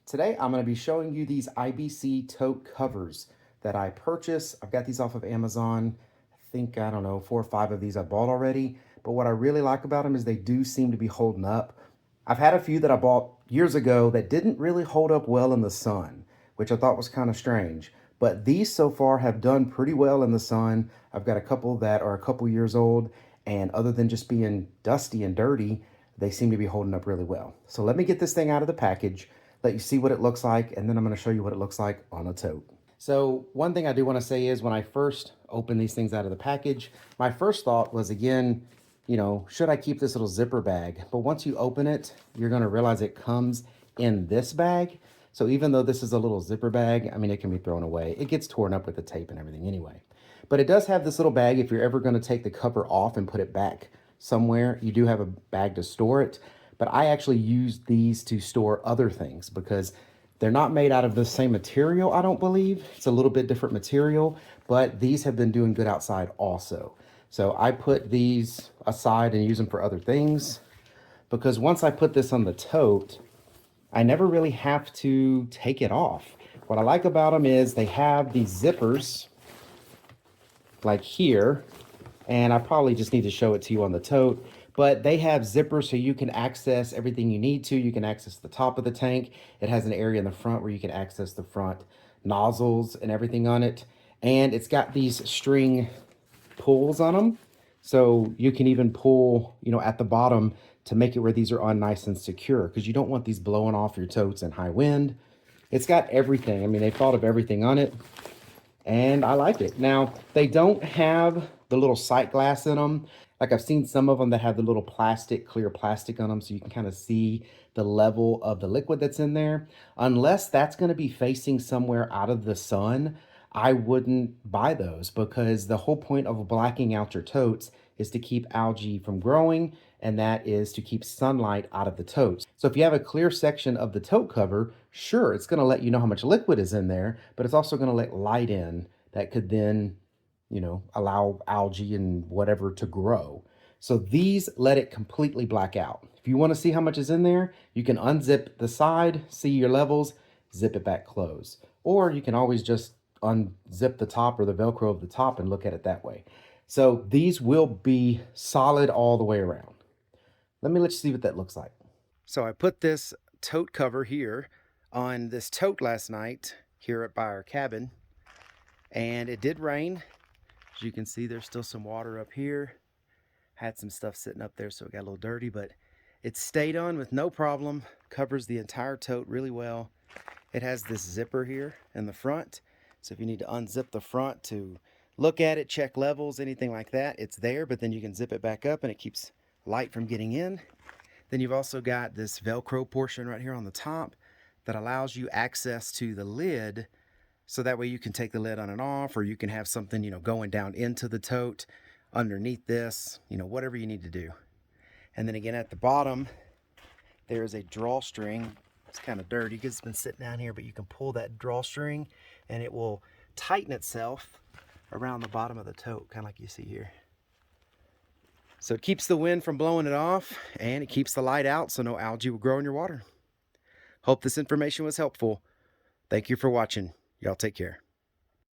Today I'm going to be showing you these IBC tote covers that I purchased. I've got these off of Amazon. I don't know, 4 or 5 of these I bought already. But what I really like about them is they do seem to be holding up. I've had a few that I bought years ago that didn't really hold up well in the sun, which I thought was kind of strange. But these so far have done pretty well in the sun. I've got a couple that are a couple years old, and other than just being dusty and dirty, they seem to be holding up really well. So let me get this thing out of the package, let you see what it looks like, and then I'm going to show you what it looks like on a tote. So one thing I do want to say is when I first opened these things out of the package, my first thought was, again, should I keep this little zipper bag? But once you open it, you're going to realize it comes in this bag. So even though this is a little zipper bag, I mean, it can be thrown away. It gets torn up with the tape and everything anyway. But it does have this little bag if you're ever going to take the cover off and put it back somewhere. You do have a bag to store it. But I actually use these to store other things because they're not made out of the same material, I don't believe. It's a little bit different material, but these have been doing good outside also. So I put these aside and use them for other things because once I put this on the tote, I never really have to take it off. What I like about them is they have these zippers like here, and I probably just need to show it to you on the tote, but they have zippers so you can access everything you need to. You can access the top of the tank. It has an area in the front where you can access the front nozzles and everything on it. And it's got these string pulls on them. So you can even pull, at the bottom to make it where these are on nice and secure because you don't want these blowing off your totes in high wind. It's got everything. I mean, they thought of everything on it and I like it. Now, they don't have the little sight glass in them. Like I've seen some of them that have the little clear plastic on them so you can kind of see the level of the liquid that's in there. Unless that's going to be facing somewhere out of the sun, I wouldn't buy those because the whole point of blacking out your totes is to keep algae from growing, and that is to keep sunlight out of the totes. So if you have a clear section of the tote cover, sure, it's going to let you know how much liquid is in there, but it's also going to let light in that could then allow algae and whatever to grow. So these let it completely black out. If you want to see how much is in there, you can unzip the side, see your levels, zip it back closed. Or you can always just unzip the top or the Velcro of the top and look at it that way. So these will be solid all the way around. Let you see what that looks like. So I put this tote cover here on this tote last night here by our cabin, and it did rain. As you can see, there's still some water up here. Had some stuff sitting up there, so it got a little dirty, but it stayed on with no problem. Covers the entire tote really well. It has this zipper here in the front, so if you need to unzip the front to look at it, check levels, anything like that, it's there, but then you can zip it back up and it keeps light from getting in. Then you've also got this Velcro portion right here on the top that allows you access to the lid, so that way you can take the lid on and off, or you can have something, going down into the tote underneath this, whatever you need to do. And then again, at the bottom, there is a drawstring. It's kind of dirty because it's been sitting down here, but you can pull that drawstring and it will tighten itself around the bottom of the tote, kind of like you see here. So it keeps the wind from blowing it off and it keeps the light out so no algae will grow in your water. Hope this information was helpful. Thank you for watching. Y'all take care.